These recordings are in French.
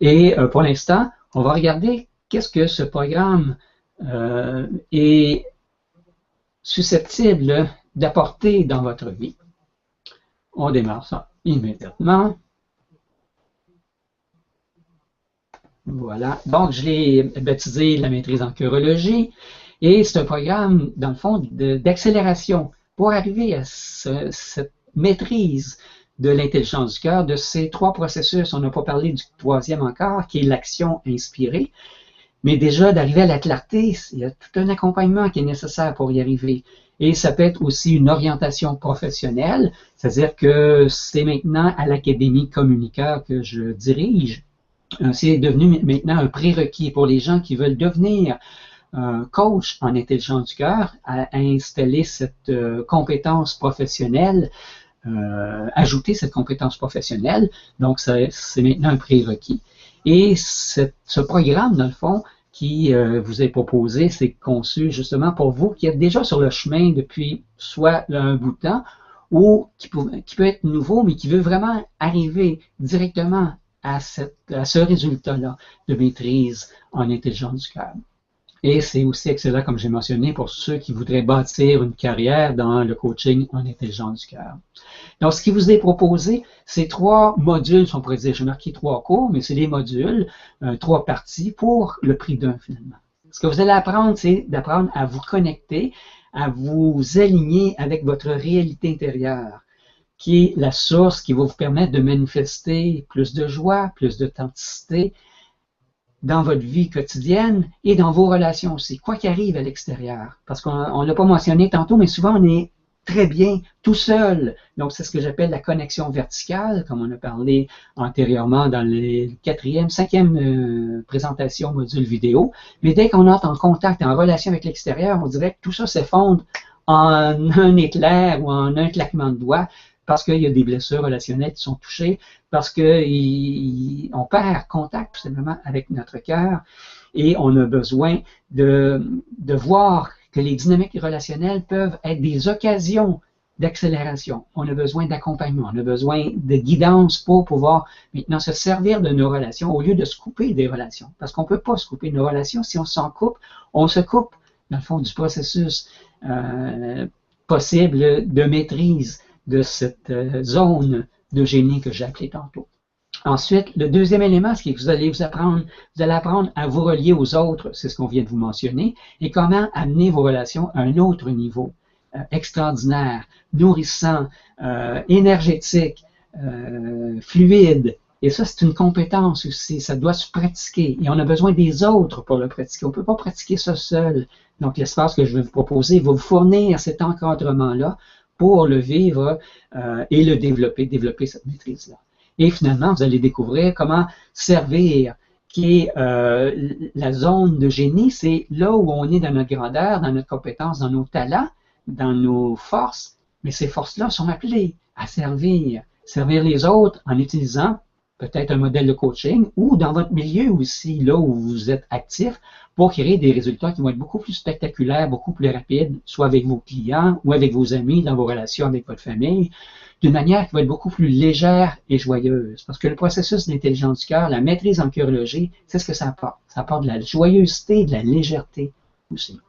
Et pour l'instant, on va regarder qu'est-ce que ce programme est susceptible d'apporter dans votre vie. On démarre ça immédiatement. Voilà. Donc, je l'ai baptisé la maîtrise en chirurgie. Et c'est un programme, dans le fond, d'accélération pour arriver à cette maîtrise de l'intelligence du cœur, de ces trois processus. On n'a pas parlé du troisième encore, qui est l'action inspirée. Mais déjà, d'arriver à la clarté, il y a tout un accompagnement qui est nécessaire pour y arriver. Et ça peut être aussi une orientation professionnelle, c'est-à-dire que c'est maintenant à l'Académie Communiqueur que je dirige. C'est devenu maintenant un prérequis pour les gens qui veulent devenir coach en intelligence du cœur, à installer cette compétence professionnelle, ajouter cette compétence professionnelle. Donc, c'est maintenant un prérequis. Et ce programme, dans le fond, qui vous est proposé, c'est conçu justement pour vous qui êtes déjà sur le chemin depuis soit un bout de temps, ou qui peut être nouveau, mais qui veut vraiment arriver directement à ce résultat-là de maîtrise en intelligence du cœur. Et c'est aussi excellent, comme j'ai mentionné, pour ceux qui voudraient bâtir une carrière dans le coaching en intelligence du cœur. Donc, ce qui vous est proposé, c'est 3 modules, si on pourrait dire, j'ai marqué 3 cours, mais c'est des modules, 3 parties pour le prix d'un finalement. Ce que vous allez apprendre, c'est d'apprendre à vous connecter, à vous aligner avec votre réalité intérieure, qui est la source qui va vous permettre de manifester plus de joie, plus d'authenticité dans votre vie quotidienne et dans vos relations aussi, quoi qu'il arrive à l'extérieur. Parce qu'on ne l'a pas mentionné tantôt, mais souvent on est très bien tout seul. Donc c'est ce que j'appelle la connexion verticale, comme on a parlé antérieurement dans les 4e, 5e présentation module vidéo. Mais dès qu'on entre en contact, en relation avec l'extérieur, on dirait que tout ça s'effondre en un éclair ou en un claquement de doigts, parce qu'il y a des blessures relationnelles qui sont touchées, parce qu'on perd contact tout simplement avec notre cœur et on a besoin de voir que les dynamiques relationnelles peuvent être des occasions d'accélération. On a besoin d'accompagnement, on a besoin de guidance pour pouvoir maintenant se servir de nos relations au lieu de se couper des relations. Parce qu'on ne peut pas se couper de nos relations. Si on s'en coupe, on se coupe, dans le fond, du processus possible de maîtrise de cette zone de génie que j'ai appelée tantôt. Ensuite, le deuxième élément, c'est que vous allez apprendre à vous relier aux autres, c'est ce qu'on vient de vous mentionner, et comment amener vos relations à un autre niveau extraordinaire, nourrissant, énergétique, fluide. Et ça, c'est une compétence aussi, ça doit se pratiquer. Et on a besoin des autres pour le pratiquer. On ne peut pas pratiquer ça seul. Donc, l'espace que je vais vous proposer va vous fournir cet encadrement-là pour le vivre et le développer cette maîtrise-là. Et finalement, vous allez découvrir comment servir, qui est la zone de génie, c'est là où on est dans notre grandeur, dans notre compétence, dans nos talents, dans nos forces, mais ces forces-là sont appelées à servir les autres en utilisant peut-être un modèle de coaching ou dans votre milieu aussi, là où vous êtes actif, pour créer des résultats qui vont être beaucoup plus spectaculaires, beaucoup plus rapides, soit avec vos clients ou avec vos amis, dans vos relations avec votre famille, d'une manière qui va être beaucoup plus légère et joyeuse. Parce que le processus d'intelligence du cœur, la maîtrise en chirurgie, c'est ce que ça apporte. Ça apporte de la joyeuseté, de la légèreté aussi.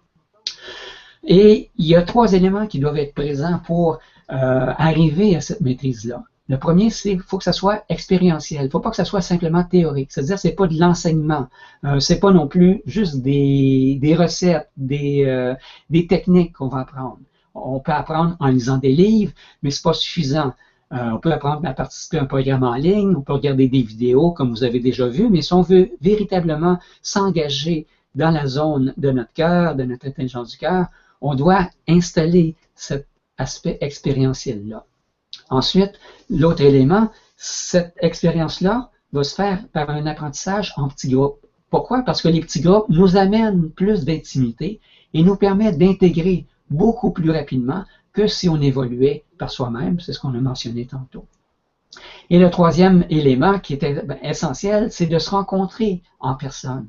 Et il y a 3 éléments qui doivent être présents pour arriver à cette maîtrise-là. Le premier, c'est qu'il faut que ça soit expérientiel. Il ne faut pas que ça soit simplement théorique. C'est-à-dire que ce n'est pas de l'enseignement. Ce n'est pas non plus juste des recettes, des techniques qu'on va apprendre. On peut apprendre en lisant des livres, mais ce n'est pas suffisant. On peut apprendre à participer à un programme en ligne, on peut regarder des vidéos comme vous avez déjà vu, mais si on veut véritablement s'engager dans la zone de notre cœur, de notre intelligence du cœur, on doit installer cet aspect expérientiel-là. Ensuite, l'autre élément, cette expérience-là va se faire par un apprentissage en petits groupes. Pourquoi? Parce que les petits groupes nous amènent plus d'intimité et nous permettent d'intégrer beaucoup plus rapidement que si on évoluait par soi-même, c'est ce qu'on a mentionné tantôt. Et le troisième élément qui est essentiel, c'est de se rencontrer en personne.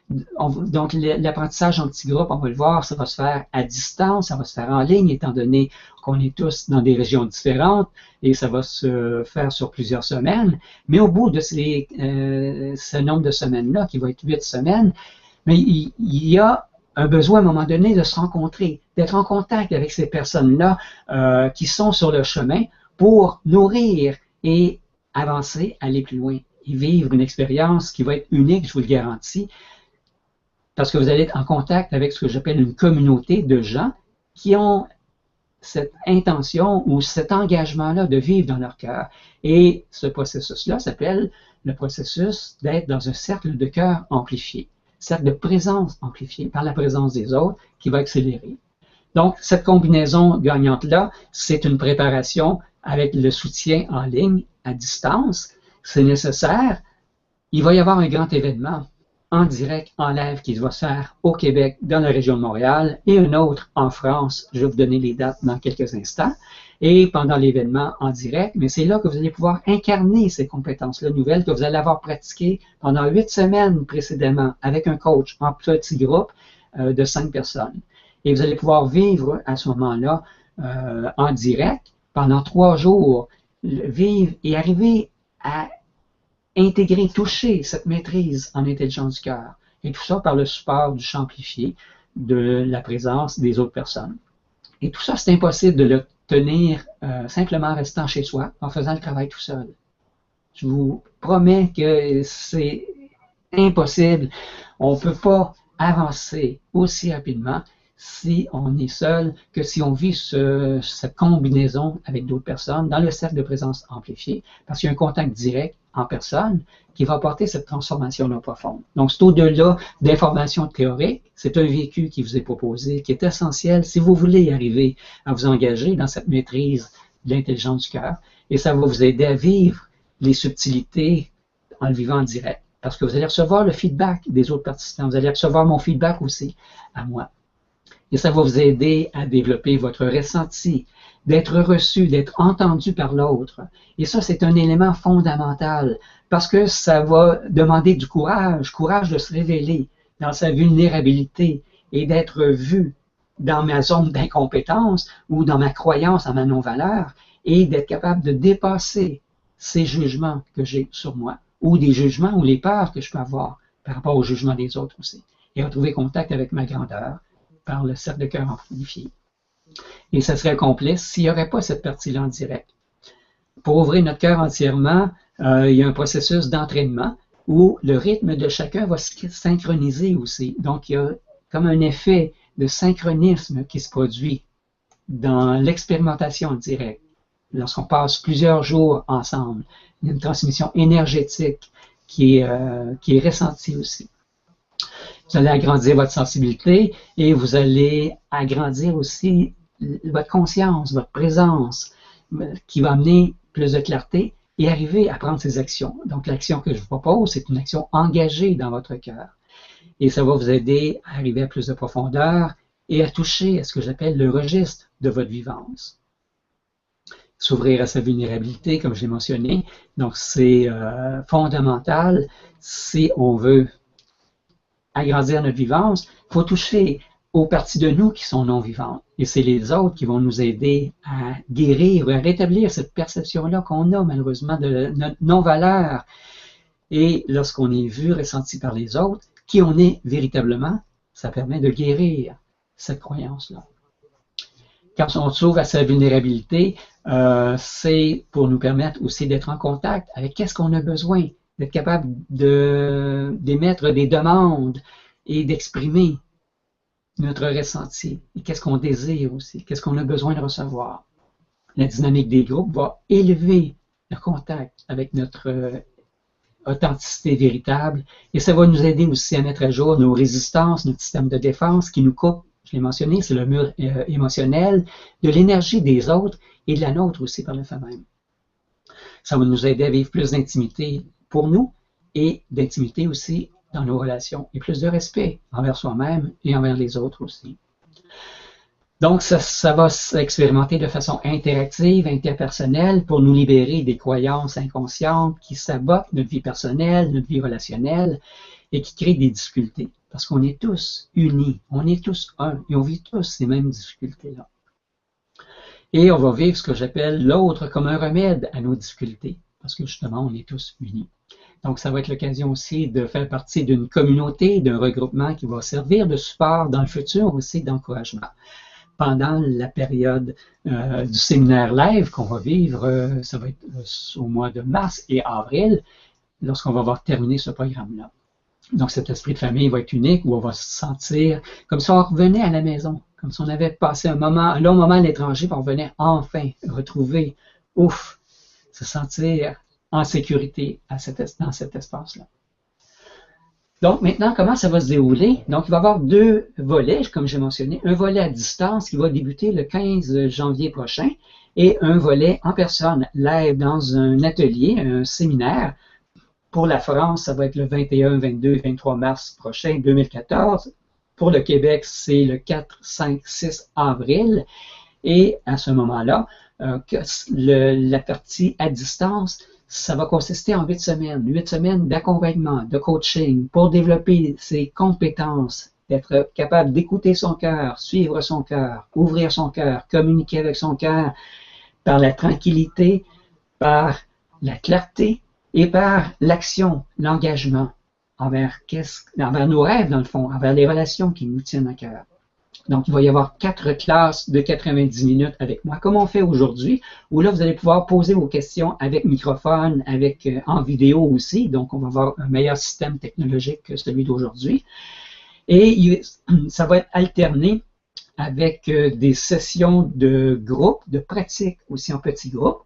Donc, l'apprentissage en petits groupes, on va le voir, ça va se faire à distance, ça va se faire en ligne, étant donné qu'on est tous dans des régions différentes, et ça va se faire sur plusieurs semaines. Mais au bout de ce nombre de semaines-là, qui va être 8 semaines, mais il y a un besoin à un moment donné de se rencontrer, d'être en contact avec ces personnes-là qui sont sur le chemin pour nourrir et avancer, aller plus loin et vivre une expérience qui va être unique, je vous le garantis, parce que vous allez être en contact avec ce que j'appelle une communauté de gens qui ont cette intention ou cet engagement-là de vivre dans leur cœur. Et ce processus-là s'appelle le processus d'être dans un cercle de cœur amplifié, cercle de présence amplifié par la présence des autres qui va accélérer. Donc, cette combinaison gagnante-là, c'est une préparation avec le soutien en ligne, à distance. C'est nécessaire. Il va y avoir un grand événement en direct, en live, qui va se faire au Québec, dans la région de Montréal, et un autre en France. Je vais vous donner les dates dans quelques instants. Et pendant l'événement en direct, mais c'est là que vous allez pouvoir incarner ces compétences-là nouvelles que vous allez avoir pratiquées pendant 8 semaines précédemment avec un coach en petit groupe de 5 personnes. Et vous allez pouvoir vivre à ce moment-là en direct pendant 3 jours, vivre et arriver à intégrer, toucher cette maîtrise en intelligence du cœur. Et tout ça par le support du champ amplifié, de la présence des autres personnes. Et tout ça, c'est impossible de l'obtenir simplement en restant chez soi, en faisant le travail tout seul. Je vous promets que c'est impossible. On ne peut pas avancer aussi rapidement si on est seul que si on vit cette combinaison avec d'autres personnes dans le cercle de présence amplifié, parce qu'il y a un contact direct en personne qui va apporter cette transformation-là profonde. Donc, c'est au-delà d'informations théoriques, c'est un vécu qui vous est proposé, qui est essentiel si vous voulez arriver à vous engager dans cette maîtrise de l'intelligence du cœur, et ça va vous aider à vivre les subtilités en le vivant en direct, parce que vous allez recevoir le feedback des autres participants, vous allez recevoir mon feedback aussi à moi. Et ça va vous aider à développer votre ressenti, d'être reçu, d'être entendu par l'autre. Et ça, c'est un élément fondamental parce que ça va demander du courage, courage de se révéler dans sa vulnérabilité et d'être vu dans ma zone d'incompétence ou dans ma croyance en ma non-valeur et d'être capable de dépasser ces jugements que j'ai sur moi ou des jugements ou les peurs que je peux avoir par rapport au jugement des autres aussi et retrouver contact avec ma grandeur par le cercle de cœur amplifié. Et ça serait complice s'il n'y aurait pas cette partie-là en direct. Pour ouvrir notre cœur entièrement, il y a un processus d'entraînement où le rythme de chacun va se synchroniser aussi. Donc, il y a comme un effet de synchronisme qui se produit dans l'expérimentation en direct. Lorsqu'on passe plusieurs jours ensemble, il y a une transmission énergétique qui est ressentie aussi. Vous allez agrandir votre sensibilité et vous allez agrandir aussi votre conscience, votre présence, qui va amener plus de clarté et arriver à prendre ces actions. Donc, l'action que je vous propose, c'est une action engagée dans votre cœur. Et ça va vous aider à arriver à plus de profondeur et à toucher à ce que j'appelle le registre de votre vivance. S'ouvrir à sa vulnérabilité, comme je l'ai mentionné. Donc, c'est fondamental si on veut agrandir notre vivance, il faut toucher aux parties de nous qui sont non-vivantes. Et c'est les autres qui vont nous aider à guérir, à rétablir cette perception-là qu'on a malheureusement de notre non-valeur. Et lorsqu'on est vu, ressenti par les autres, qui on est véritablement, ça permet de guérir cette croyance-là. Quand on s'ouvre à sa vulnérabilité, c'est pour nous permettre aussi d'être en contact avec qu'est-ce qu'on a besoin, d'être capable d'émettre des demandes et d'exprimer notre ressenti et qu'est-ce qu'on désire aussi, qu'est-ce qu'on a besoin de recevoir. La dynamique des groupes va élever le contact avec notre authenticité véritable et ça va nous aider aussi à mettre à jour nos résistances, notre système de défense qui nous coupe, je l'ai mentionné, c'est le mur émotionnel, de l'énergie des autres et de la nôtre aussi par le fait même. Ça va nous aider à vivre plus d'intimité pour nous et d'intimité aussi dans nos relations et plus de respect envers soi-même et envers les autres aussi. Donc, ça va s'expérimenter de façon interactive, interpersonnelle pour nous libérer des croyances inconscientes qui sabotent notre vie personnelle, notre vie relationnelle et qui créent des difficultés. parce qu'on est tous unis, on est tous un, et on vit tous ces mêmes difficultés-là. Et on va vivre ce que j'appelle l'autre comme un remède à nos difficultés, parce que justement, on est tous unis. Donc, ça va être l'occasion aussi de faire partie d'une communauté, d'un regroupement qui va servir de support dans le futur aussi d'encouragement. Pendant la période du séminaire live qu'on va vivre, ça va être au mois de mars et avril, lorsqu'on va avoir terminé ce programme-là. Donc, cet esprit de famille va être unique, où on va se sentir comme si on revenait à la maison, comme si on avait passé un long moment à l'étranger, puis on venait enfin retrouver, se sentir en sécurité dans cet espace-là. Donc, maintenant, comment ça va se dérouler? Donc, il va y avoir deux volets, comme j'ai mentionné. Un volet à distance qui va débuter le 15 janvier prochain et un volet en personne, live dans un atelier, un séminaire. Pour la France, ça va être le 21, 22 et 23 mars prochain, 2014. Pour le Québec, c'est le 4, 5, 6 avril. Et à ce moment-là, la partie à distance, ça va consister en 8 semaines d'accompagnement, de coaching pour développer ses compétences, d'être capable d'écouter son cœur, suivre son cœur, ouvrir son cœur, communiquer avec son cœur par la tranquillité, par la clarté et par l'action, l'engagement envers nos rêves dans le fond, envers les relations qui nous tiennent à cœur. Donc, il va y avoir 4 classes de 90 minutes avec moi, comme on fait aujourd'hui, où là, vous allez pouvoir poser vos questions avec microphone, en vidéo aussi. Donc, on va avoir un meilleur système technologique que celui d'aujourd'hui. Et ça va être alterné avec des sessions de groupe, de pratique aussi en petits groupes.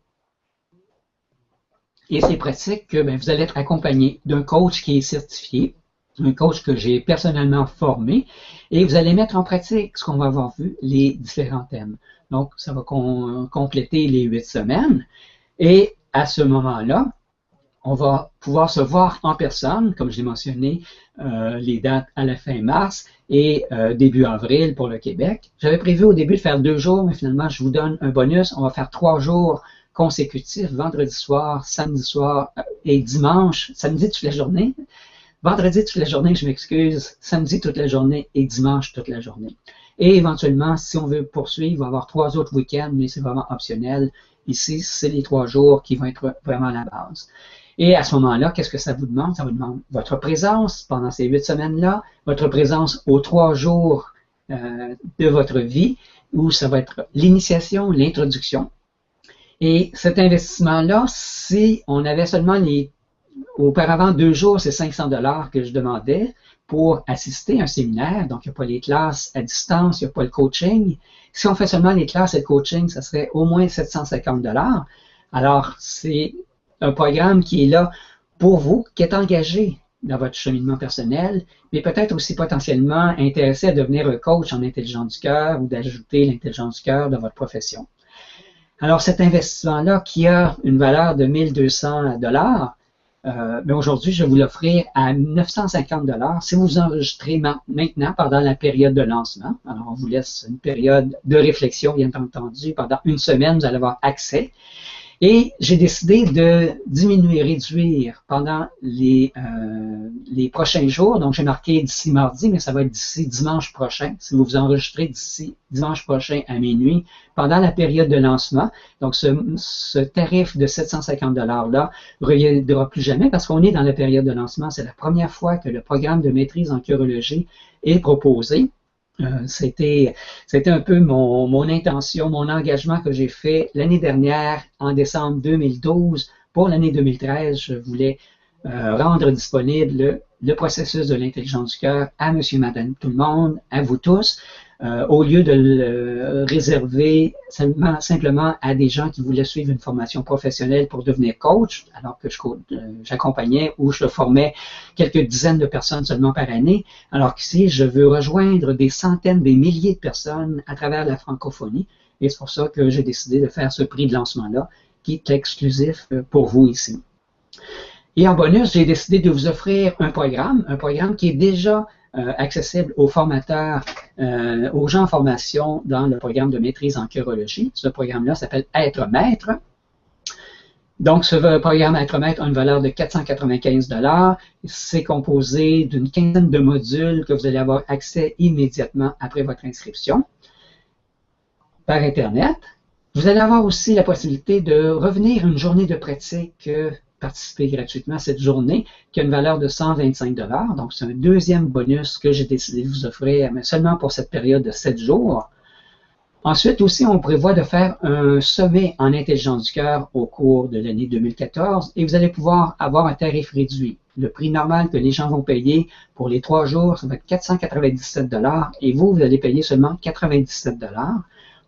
Et ces pratiques, vous allez être accompagné d'un coach qui est certifié, un coach que j'ai personnellement formé, et vous allez mettre en pratique ce qu'on va avoir vu, les différents thèmes. Donc, ça va compléter les 8 semaines, et à ce moment-là, on va pouvoir se voir en personne, comme je l'ai mentionné, les dates à la fin mars et début avril pour le Québec. J'avais prévu au début de faire 2 jours, mais finalement, je vous donne un bonus. On va faire 3 jours consécutifs, vendredi soir, samedi soir et dimanche, samedi toute la journée. Vendredi toute la journée, je m'excuse, samedi toute la journée et dimanche toute la journée. Et éventuellement, si on veut poursuivre, il va y avoir 3 autres week-ends, mais c'est vraiment optionnel. Ici, c'est les 3 jours qui vont être vraiment la base. Et à ce moment-là, qu'est-ce que ça vous demande? Ça vous demande votre présence pendant ces 8 semaines-là, votre présence aux 3 jours de votre vie, où ça va être l'initiation, l'introduction. Et cet investissement-là, si on avait seulement auparavant 2 jours, c'est 500 $ que je demandais pour assister à un séminaire. Donc, il n'y a pas les classes à distance, il n'y a pas le coaching. Si on fait seulement les classes et le coaching, ça serait au moins 750 $. Alors, c'est un programme qui est là pour vous, qui est engagé dans votre cheminement personnel, mais peut-être aussi potentiellement intéressé à devenir un coach en intelligence du cœur ou d'ajouter l'intelligence du cœur dans votre profession. Alors, cet investissement-là, qui a une valeur de 1200 $, mais aujourd'hui, je vais vous l'offrir à 950 $ si vous enregistrez maintenant pendant la période de lancement. Alors, on vous laisse une période de réflexion, bien entendu. Pendant 1 semaine, vous allez avoir accès. Et j'ai décidé de réduire pendant les prochains jours. Donc, j'ai marqué d'ici mardi, mais ça va être d'ici dimanche prochain. Si vous vous enregistrez d'ici dimanche prochain à minuit, pendant la période de lancement. Donc, ce tarif de 750 $ là ne reviendra plus jamais parce qu'on est dans la période de lancement. C'est la première fois que le programme de maîtrise en chirurgie est proposé. C'était un peu mon intention, mon engagement que j'ai fait l'année dernière, en décembre 2012. Pour l'année 2013, je voulais rendre disponible le processus de l'intelligence du cœur à monsieur, madame, tout le monde, à vous tous, au lieu de le réserver simplement à des gens qui voulaient suivre une formation professionnelle pour devenir coach, alors que j'accompagnais ou je formais quelques dizaines de personnes seulement par année, alors qu'ici, je veux rejoindre des centaines, des milliers de personnes à travers la francophonie, et c'est pour ça que j'ai décidé de faire ce prix de lancement-là, qui est exclusif pour vous ici. Et en bonus, j'ai décidé de vous offrir un programme qui est déjà accessible aux formateurs, aux gens en formation dans le programme de maîtrise en chirurgie. Ce programme-là s'appelle Être maître. Donc, ce programme Être-Maître a une valeur de 495 $. C'est composé d'une quinzaine de modules que vous allez avoir accès immédiatement après votre inscription par Internet. Vous allez avoir aussi la possibilité de revenir une journée de pratique, participer gratuitement à cette journée qui a une valeur de 125 $. Donc, c'est un deuxième bonus que j'ai décidé de vous offrir, mais seulement pour cette période de 7 jours. Ensuite aussi, on prévoit de faire un sommet en intelligence du cœur au cours de l'année 2014 et vous allez pouvoir avoir un tarif réduit. Le prix normal que les gens vont payer pour les 3 jours, ça va être 497 $ et vous allez payer seulement 97 $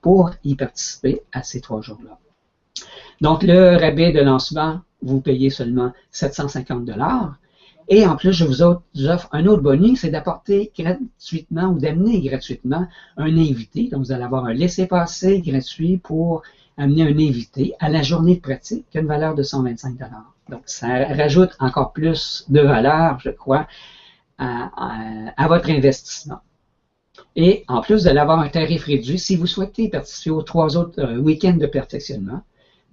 pour y participer à ces 3 jours-là. Donc, le rabais de lancement, vous payez seulement 750 $ et en plus, je vous offre un autre bonus, c'est d'apporter gratuitement ou d'amener gratuitement un invité. Donc, vous allez avoir un laissez-passer gratuit pour amener un invité à la journée de pratique qui a une valeur de 125 $. Donc, ça rajoute encore plus de valeur, je crois, à votre investissement. Et en plus, vous allez avoir un tarif réduit si vous souhaitez participer aux 3 autres week-ends de perfectionnement.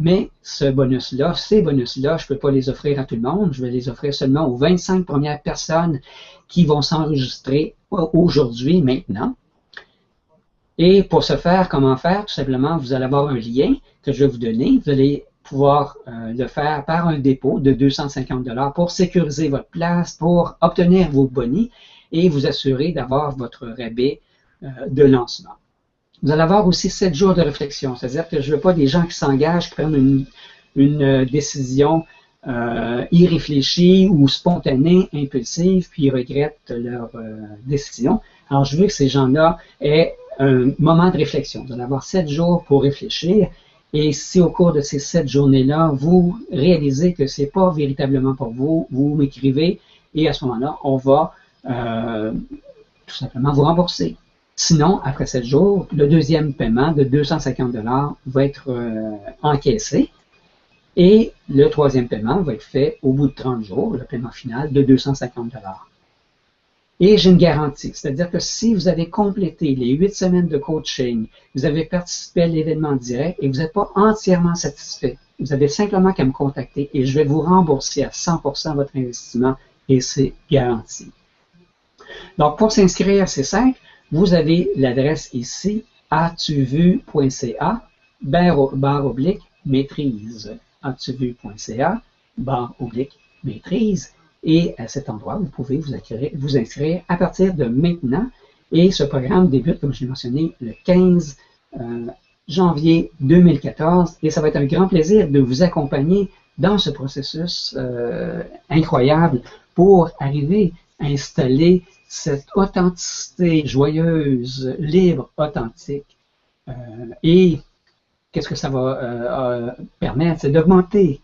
Mais ces bonus-là, je ne peux pas les offrir à tout le monde. Je vais les offrir seulement aux 25 premières personnes qui vont s'enregistrer aujourd'hui, maintenant. Et pour ce faire, comment faire? Tout simplement, vous allez avoir un lien que je vais vous donner. Vous allez pouvoir le faire par un dépôt de 250 $ pour sécuriser votre place, pour obtenir vos bonus et vous assurer d'avoir votre rabais de lancement. Vous allez avoir aussi 7 jours de réflexion, c'est-à-dire que je ne veux pas des gens qui s'engagent, qui prennent une décision irréfléchie ou spontanée, impulsive, puis ils regrettent leur décision. Alors, je veux que ces gens-là aient un moment de réflexion. Vous allez avoir 7 jours pour réfléchir. Et si au cours de ces 7 journées-là, vous réalisez que ce n'est pas véritablement pour vous, vous m'écrivez et à ce moment-là, on va tout simplement vous rembourser. Sinon, après 7 jours, le deuxième paiement de 250 $ va être encaissé et le troisième paiement va être fait au bout de 30 jours, le paiement final de 250 $. Et j'ai une garantie, c'est-à-dire que si vous avez complété les 8 semaines de coaching, vous avez participé à l'événement direct et vous n'êtes pas entièrement satisfait, vous avez simplement qu'à me contacter et je vais vous rembourser à 100% votre investissement et c'est garanti. Donc, pour s'inscrire, c'est simple. Vous avez l'adresse ici, @maîtrise. @maîtrise. Et à cet endroit, vous pouvez vous inscrire à partir de maintenant. Et ce programme débute, comme je l'ai mentionné, le 15 janvier 2014. Et ça va être un grand plaisir de vous accompagner dans ce processus incroyable pour arriver à installer cette authenticité joyeuse, libre, authentique. Et qu'est-ce que ça va permettre? C'est d'augmenter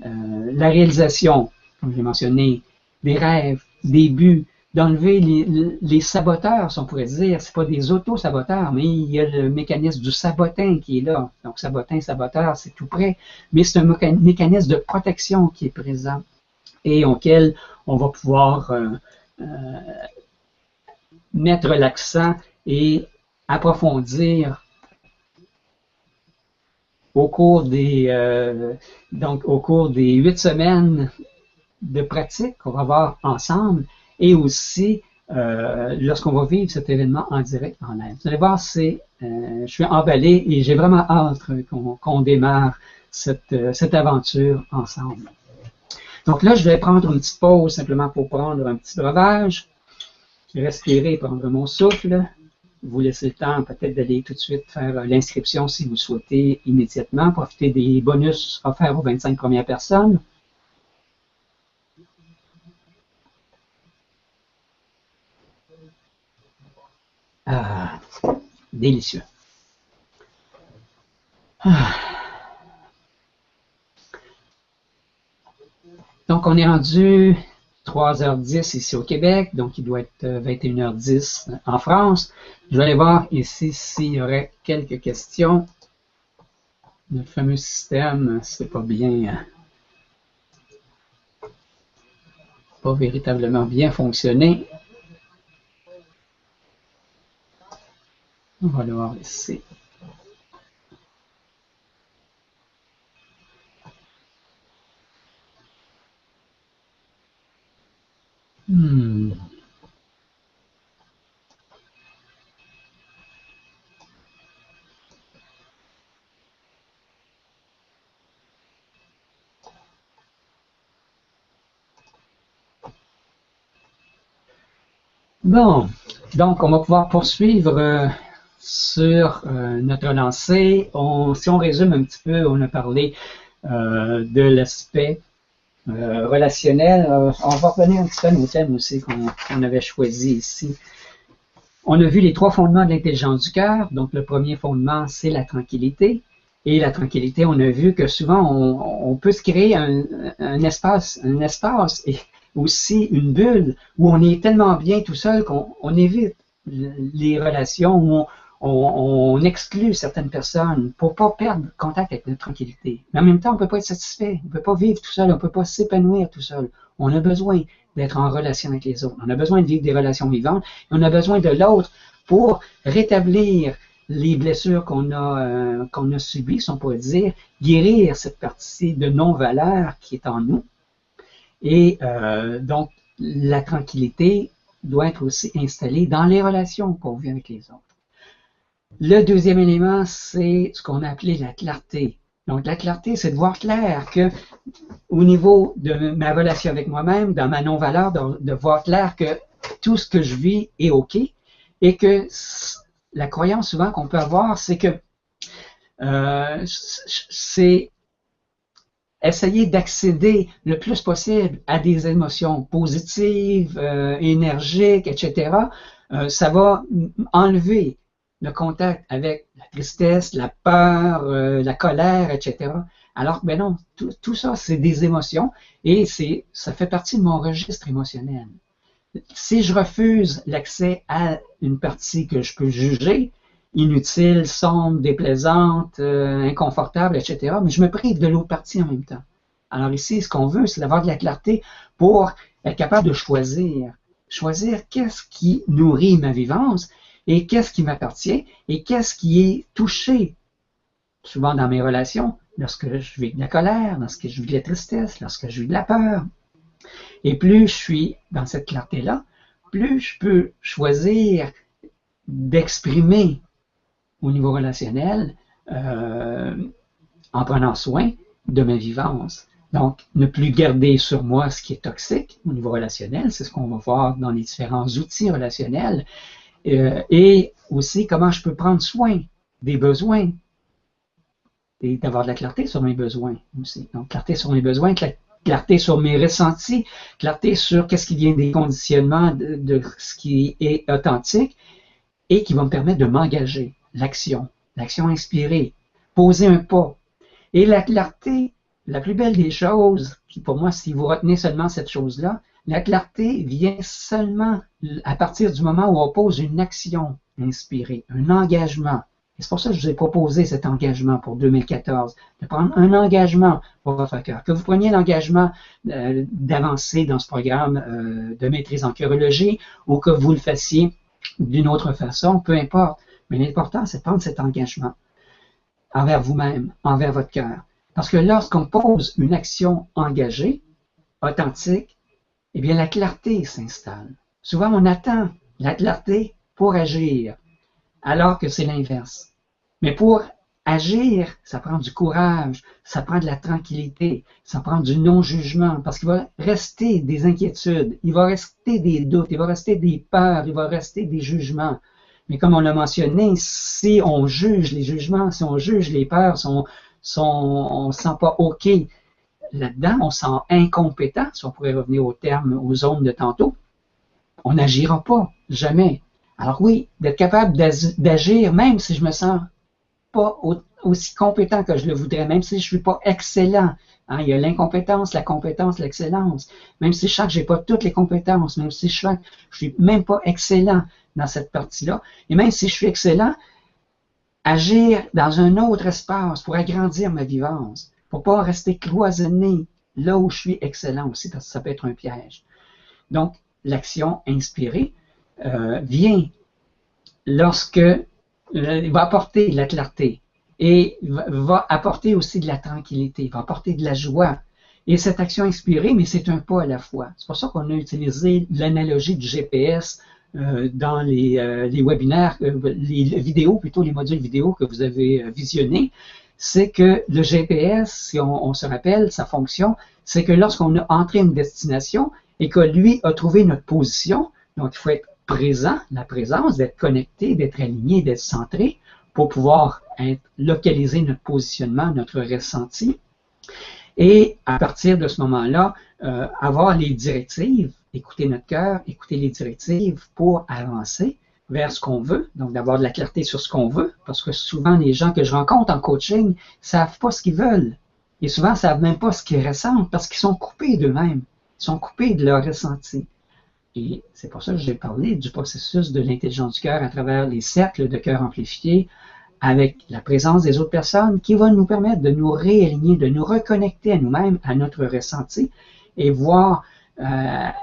la réalisation, comme j'ai mentionné, des rêves, des buts, d'enlever les saboteurs, si on pourrait dire. C'est pas des auto-saboteurs, mais il y a le mécanisme du sabotin qui est là. Donc, sabotin, saboteur, c'est tout près. Mais c'est un mécanisme de protection qui est présent et auquel on va pouvoir mettre l'accent et approfondir au cours des 8 semaines de pratique qu'on va avoir ensemble et aussi lorsqu'on va vivre cet événement en direct en live. Vous allez voir, je suis emballé et j'ai vraiment hâte qu'on démarre cette aventure ensemble. Donc là, je vais prendre une petite pause simplement pour prendre un petit breuvage. Respirer, prendre mon souffle, vous laisser le temps peut-être d'aller tout de suite faire l'inscription si vous souhaitez immédiatement, profiter des bonus offerts aux 25 premières personnes. Ah, délicieux. Ah. Donc, on est rendu 3h10 ici au Québec, donc il doit être 21h10 en France. Je vais aller voir ici s'il y aurait quelques questions. Notre fameux système, c'est pas véritablement bien fonctionné. On va le voir ici. Hmm. Bon, donc on va pouvoir poursuivre sur notre lancée. Si on résume un petit peu, on a parlé de l'aspect relationnel. On va revenir un petit peu à nos thèmes aussi qu'on avait choisi ici. On a vu les trois fondements de l'intelligence du cœur. Donc le premier fondement, c'est la tranquillité. Et la tranquillité, on a vu que souvent on peut se créer un espace et aussi une bulle où on est tellement bien tout seul qu'on évite les relations, où on exclut certaines personnes pour pas perdre contact avec notre tranquillité. Mais en même temps, on peut pas être satisfait, on peut pas vivre tout seul, on peut pas s'épanouir tout seul. On a besoin d'être en relation avec les autres. On a besoin de vivre des relations vivantes. Et on a besoin de l'autre pour rétablir les blessures qu'on a subies, si on pourrait dire, guérir cette partie de non-valeur qui est en nous. Et donc, la tranquillité doit être aussi installée dans les relations qu'on vit avec les autres. Le deuxième élément, c'est ce qu'on a appelé la clarté. Donc, la clarté, c'est de voir clair que au niveau de ma relation avec moi-même, dans ma non-valeur, de voir clair que tout ce que je vis est OK et que la croyance souvent qu'on peut avoir, c'est que c'est essayer d'accéder le plus possible à des émotions positives, énergiques, etc. Ça va enlever le contact avec la tristesse, la peur, la colère, etc. Alors que ben non, tout ça, c'est des émotions et ça fait partie de mon registre émotionnel. Si je refuse l'accès à une partie que je peux juger, inutile, sombre, déplaisante, inconfortable, etc., mais je me prive de l'autre partie en même temps. Alors ici, ce qu'on veut, c'est d'avoir de la clarté pour être capable de choisir. Choisir qu'est-ce qui nourrit ma vivance et qu'est-ce qui m'appartient et qu'est-ce qui est touché, souvent dans mes relations, lorsque je vis de la colère, lorsque je vis de la tristesse, lorsque je vis de la peur. Et plus je suis dans cette clarté-là, plus je peux choisir d'exprimer au niveau relationnel en prenant soin de ma vivance. Donc, ne plus garder sur moi ce qui est toxique au niveau relationnel, c'est ce qu'on va voir dans les différents outils relationnels, et aussi comment je peux prendre soin des besoins et d'avoir de la clarté sur mes besoins aussi. Donc, clarté sur mes besoins, clarté sur mes ressentis, clarté sur qu'est-ce qui vient des conditionnements de ce qui est authentique et qui va me permettre de m'engager. L'action inspirée, poser un pas. Et la clarté, la plus belle des choses, pour moi, si vous retenez seulement cette chose-là, la clarté vient seulement à partir du moment où on pose une action inspirée, un engagement. Et c'est pour ça que je vous ai proposé cet engagement pour 2014, de prendre un engagement pour votre cœur. Que vous preniez l'engagement d'avancer dans ce programme de maîtrise en chirurgie ou que vous le fassiez d'une autre façon, peu importe. Mais l'important, c'est de prendre cet engagement envers vous-même, envers votre cœur. Parce que lorsqu'on pose une action engagée, authentique, eh bien la clarté s'installe. Souvent, on attend la clarté pour agir, alors que c'est l'inverse. Mais pour agir, ça prend du courage, ça prend de la tranquillité, ça prend du non-jugement, parce qu'il va rester des inquiétudes, il va rester des doutes, il va rester des peurs, il va rester des jugements. Mais comme on l'a mentionné, si on juge les jugements, si on juge les peurs, si on ne se sent pas OK là-dedans, on se sent incompétent, si on pourrait revenir au terme, aux zones de tantôt, on n'agira pas, jamais. Alors oui, d'être capable d'agir, même si je me sens pas aussi compétent que je le voudrais, même si je suis pas excellent. Hein, il y a l'incompétence, la compétence, l'excellence. Même si je sens que j'ai pas toutes les compétences, même si je sens que je suis même pas excellent dans cette partie-là, et même si je suis excellent, agir dans un autre espace pour agrandir ma vivance, pour pas rester cloisonné là où je suis excellent aussi, parce que ça peut être un piège. Donc, l'action inspirée vient lorsque va apporter de la clarté et va apporter aussi de la tranquillité, va apporter de la joie Et cette action inspirée, mais c'est un pas à la fois. C'est pour ça qu'on a utilisé l'analogie du GPS dans les webinaires, les vidéos, plutôt les modules vidéo que vous avez visionnés. C'est que le GPS, si on se rappelle, sa fonction, c'est que lorsqu'on a entré une destination et que lui a trouvé notre position, donc il faut être présent, la présence, d'être connecté, d'être aligné, d'être centré pour pouvoir localiser notre positionnement, notre ressenti. Et à partir de ce moment-là, avoir les directives, écouter notre cœur, écouter les directives pour avancer vers ce qu'on veut, donc d'avoir de la clarté sur ce qu'on veut, parce que souvent les gens que je rencontre en coaching ne savent pas ce qu'ils veulent. Et souvent, ils ne savent même pas ce qu'ils ressentent parce qu'ils sont coupés d'eux-mêmes, ils sont coupés de leur ressenti. Et c'est pour ça que j'ai parlé du processus de l'intelligence du cœur à travers les cercles de cœur amplifiés, avec la présence des autres personnes qui va nous permettre de nous réaligner, de nous reconnecter à nous-mêmes, à notre ressenti, et voir, à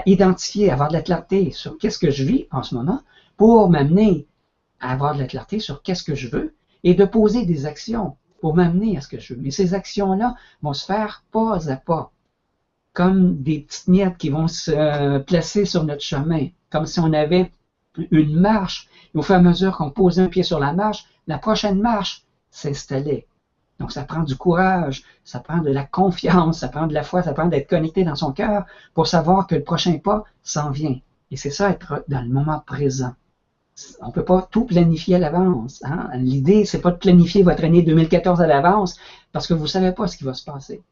identifier, avoir de la clarté sur qu'est-ce que je vis en ce moment, pour m'amener à avoir de la clarté sur qu'est-ce que je veux, et de poser des actions pour m'amener à ce que je veux. Mais ces actions-là vont se faire pas à pas, comme des petites miettes qui vont se placer sur notre chemin, comme si on avait une marche. Et au fur et à mesure qu'on pose un pied sur la marche, la prochaine marche s'installait. Donc ça prend du courage, ça prend de la confiance, ça prend de la foi, ça prend d'être connecté dans son cœur pour savoir que le prochain pas s'en vient. Et c'est ça, être dans le moment présent. On ne peut pas tout planifier à l'avance. Hein? L'idée, c'est pas de planifier votre année 2014 à l'avance parce que vous ne savez pas ce qui va se passer.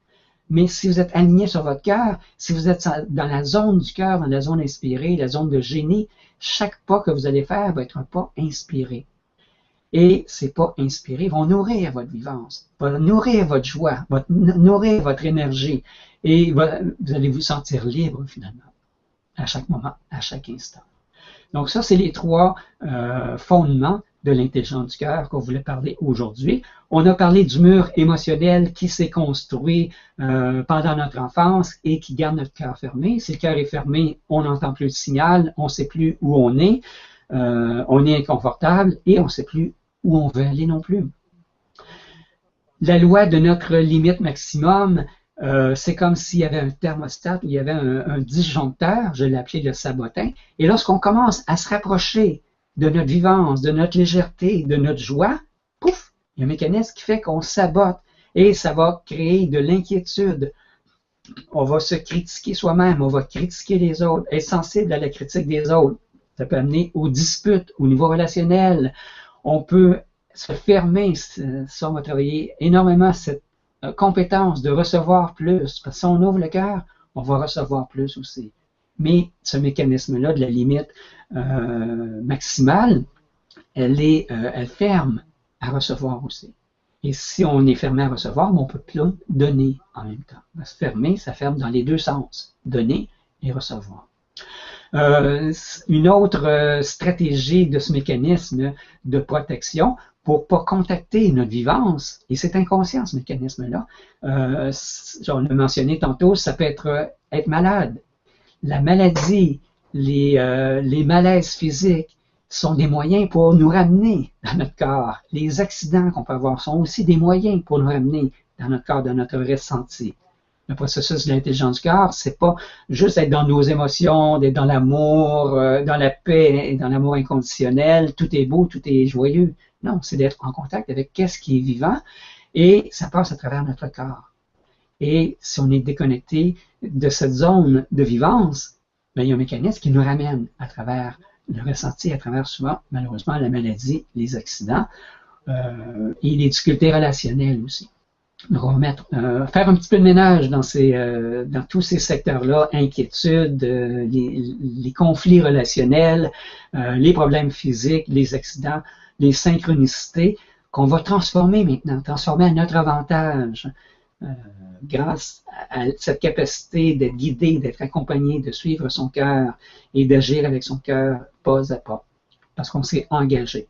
Mais si vous êtes aligné sur votre cœur, si vous êtes dans la zone du cœur, dans la zone inspirée, la zone de génie, chaque pas que vous allez faire va être un pas inspiré. Et ces pas inspirés vont nourrir votre vivance, vont nourrir votre joie, vont nourrir votre énergie. Et vous allez vous sentir libre finalement, à chaque moment, à chaque instant. Donc ça, c'est les trois fondements de l'intelligence du cœur qu'on voulait parler aujourd'hui. On a parlé du mur émotionnel qui s'est construit pendant notre enfance et qui garde notre cœur fermé. Si le cœur est fermé, on n'entend plus le signal, on ne sait plus où on est inconfortable et on ne sait plus où on veut aller non plus. La loi de notre limite maximum, c'est comme s'il y avait un thermostat, il y avait un disjoncteur, je l'ai appelé le sabotin, et lorsqu'on commence à se rapprocher de notre vivance, de notre légèreté, de notre joie, pouf, il y a un mécanisme qui fait qu'on sabote et ça va créer de l'inquiétude. On va se critiquer soi-même, on va critiquer les autres, être sensible à la critique des autres. Ça peut amener aux disputes, au niveau relationnel. On peut se fermer, ça on va travailler énormément cette compétence de recevoir plus, parce que si on ouvre le cœur, on va recevoir plus aussi. Mais ce mécanisme-là de la limite maximale, elle ferme à recevoir aussi. Et si on est fermé à recevoir, on ne peut plus donner en même temps. Se fermer, ça ferme dans les deux sens, donner et recevoir. Une autre stratégie de ce mécanisme de protection pour ne pas contacter notre vivance, et c'est inconscient ce mécanisme-là, on l'a mentionné tantôt, ça peut être malade. La maladie, les malaises physiques sont des moyens pour nous ramener dans notre corps. Les accidents qu'on peut avoir sont aussi des moyens pour nous ramener dans notre corps, dans notre ressenti. Le processus de l'intelligence du cœur, c'est pas juste être dans nos émotions, d'être dans l'amour, dans la paix et dans l'amour inconditionnel, tout est beau, tout est joyeux. Non, c'est d'être en contact avec qu'est-ce qui est vivant et ça passe à travers notre corps. Et si on est déconnecté de cette zone de vivance, ben, il y a un mécanisme qui nous ramène à travers le ressenti, à travers souvent, malheureusement, la maladie, les accidents et les difficultés relationnelles aussi. Donc, on va faire un petit peu de ménage dans tous ces secteurs-là, inquiétudes, les conflits relationnels, les problèmes physiques, les accidents, les synchronicités, qu'on va transformer maintenant, transformer à notre avantage, grâce à cette capacité d'être guidé, d'être accompagné, de suivre son cœur et d'agir avec son cœur pas à pas, parce qu'on s'est engagé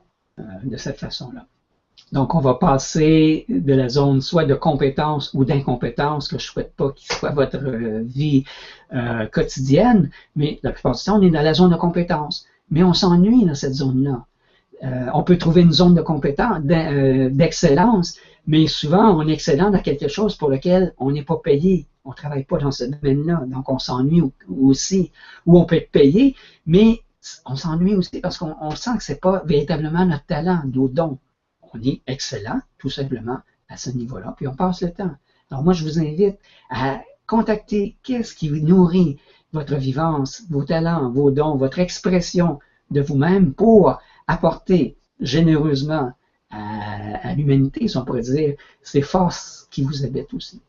de cette façon-là. Donc, on va passer de la zone soit de compétence ou d'incompétence, que je ne souhaite pas qu'il soit votre vie quotidienne, mais la plupart du temps, on est dans la zone de compétence. Mais on s'ennuie dans cette zone-là. On peut trouver une zone de compétence, d'excellence, mais souvent, on est excellent dans quelque chose pour lequel on n'est pas payé. On ne travaille pas dans ce domaine-là, donc on s'ennuie aussi. Ou on peut être payé, mais on s'ennuie aussi parce qu'on sent que ce n'est pas véritablement notre talent, nos dons. On est excellent, tout simplement, à ce niveau-là, puis on passe le temps. Alors moi, je vous invite à contacter qu'est-ce qui nourrit votre vivance, vos talents, vos dons, votre expression de vous-même pour apporter généreusement à l'humanité, si on pourrait dire, ces forces qui vous habitent aussi.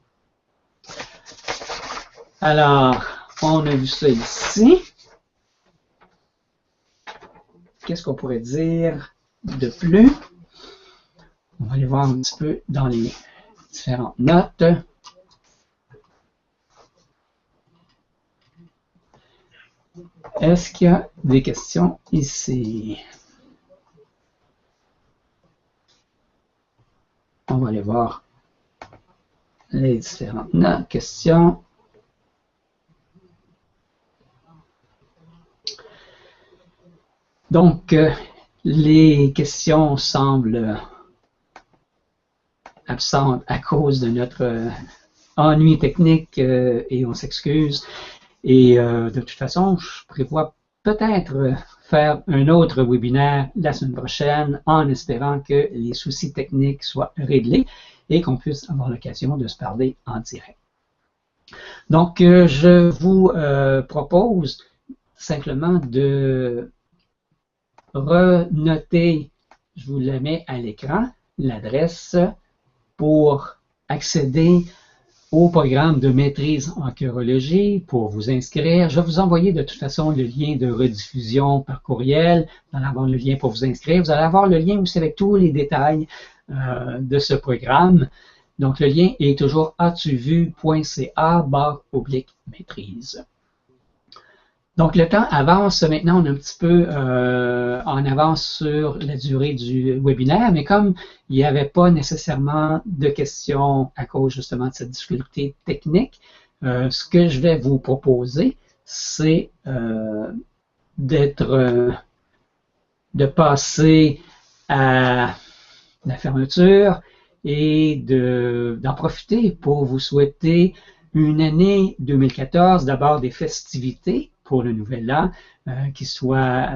Alors, on a vu ça ici. Qu'est-ce qu'on pourrait dire de plus? On va aller voir un petit peu dans les différentes notes. Est-ce qu'il y a des questions ici? On va aller voir les différentes questions. Donc, les questions semblent absentes à cause de notre ennui technique et on s'excuse. Et de toute façon, je prévois peut-être faire un autre webinaire la semaine prochaine en espérant que les soucis techniques soient réglés et qu'on puisse avoir l'occasion de se parler en direct. Donc, je vous propose simplement de renoter, je vous la mets à l'écran, l'adresse pour accéder au programme de maîtrise en chirologie pour vous inscrire. Je vais vous envoyer de toute façon le lien de rediffusion par courriel. Vous allez avoir le lien pour vous inscrire. Vous allez avoir le lien aussi avec tous les détails de ce programme. Donc, le lien est toujours atuvu.ca/maîtrise. Donc, le temps avance. Maintenant, on est un petit peu en avance sur la durée du webinaire, mais comme il n'y avait pas nécessairement de questions à cause justement de cette difficulté technique, ce que je vais vous proposer, c'est de passer à la fermeture et d'en profiter pour vous souhaiter une année 2014, d'abord des festivités pour le nouvel an, qui soit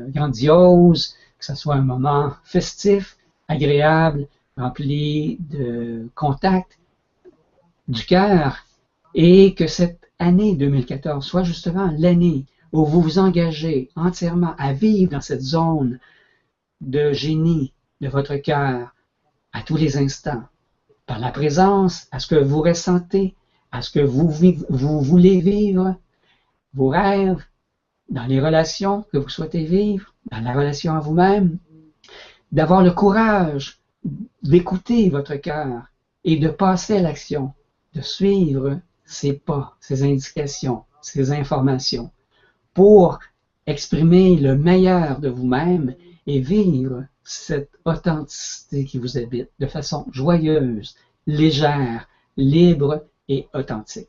grandiose, que ce soit un moment festif, agréable, rempli de contact du cœur, et que cette année 2014 soit justement l'année où vous vous engagez entièrement à vivre dans cette zone de génie de votre cœur à tous les instants, par la présence, à ce que vous ressentez, à ce que vous voulez vivre, vos rêves, dans les relations que vous souhaitez vivre, dans la relation à vous-même, d'avoir le courage d'écouter votre cœur et de passer à l'action, de suivre ses pas, ses indications, ses informations, pour exprimer le meilleur de vous-même et vivre cette authenticité qui vous habite de façon joyeuse, légère, libre et authentique.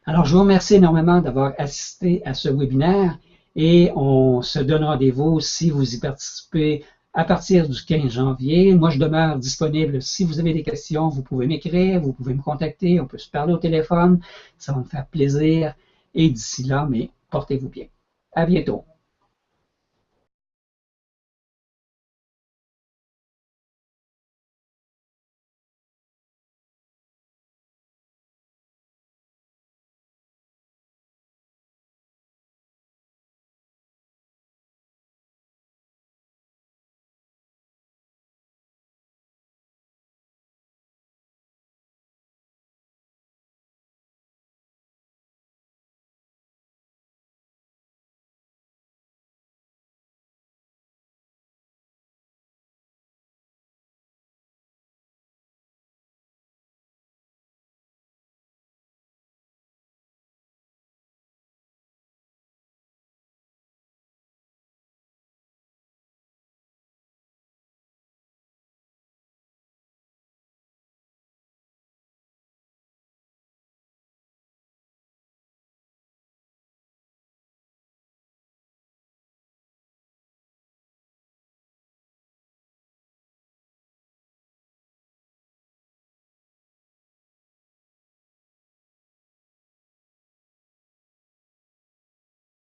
Alors, je vous remercie énormément d'avoir assisté à ce webinaire et on se donne rendez-vous si vous y participez à partir du 15 janvier. Moi, je demeure disponible. Si vous avez des questions, vous pouvez m'écrire, vous pouvez me contacter, on peut se parler au téléphone. Ça va me faire plaisir. Et d'ici là, mais portez-vous bien. À bientôt.